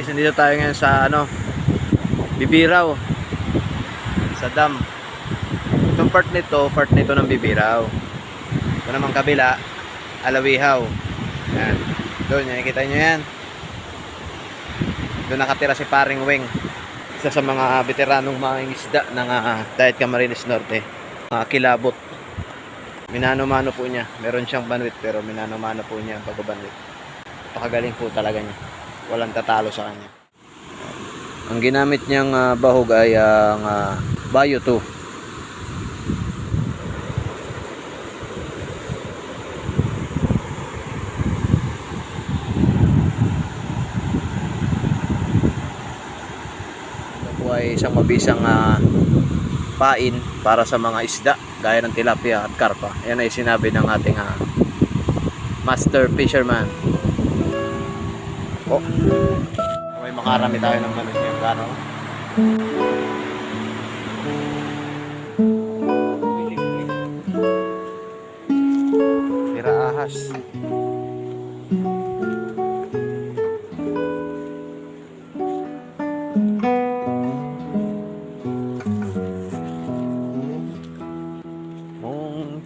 Guys, nandito tayo ngayon sa Bibiraw sa dam. Itong part nito ng Bibiraw. Ito naman kabila, Alawihaw. Yan. Doon, nakikita nyo yan. Doon nakatira si Paring Weng, isa sa mga veteranong mangingisda ng Diet Camarines Norte, kilabot. Minano-mano po niya, meron siyang banwit pero minano-mano po niya ang pagbabanwit. Pakagaling po talaga niya, walang tatalo sa kanya. Ang ginamit niyang bahog ay ang Bayo 2. Ay isang mabisang pain para sa mga isda gaya ng tilapia at karpa. Yan ay sinabi ng ating master fisherman. May makarami tayo ng manok yung gano. Tira ahas.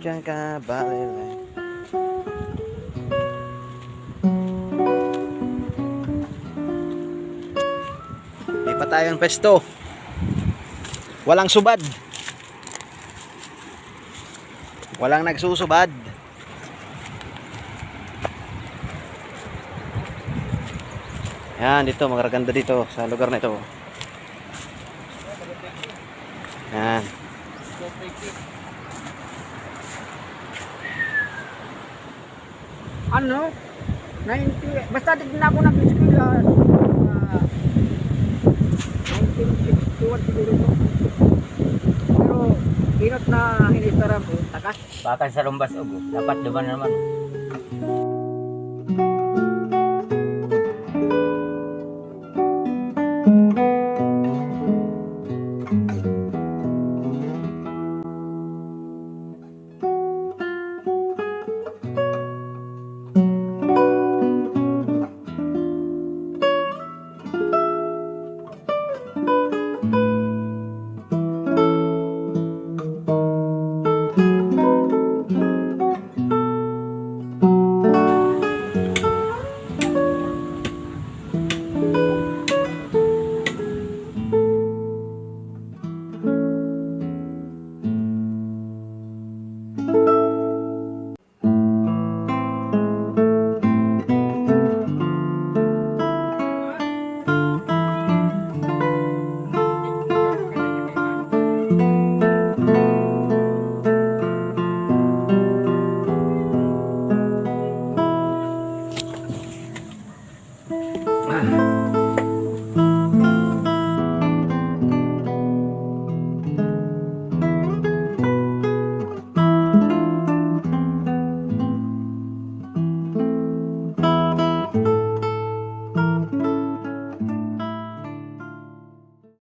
Diyan ka balilay. Di pa tayong pesto. Walang subad. Walang nagsusubad. Yan, dito magaganda dito sa lugar na ito. Yan. Ano? 90, basta din na ako nag-school 1961 siguro to. Pero inot na hinistara ko, takas. Bakal sa lumbas ugo, dapat duman naman.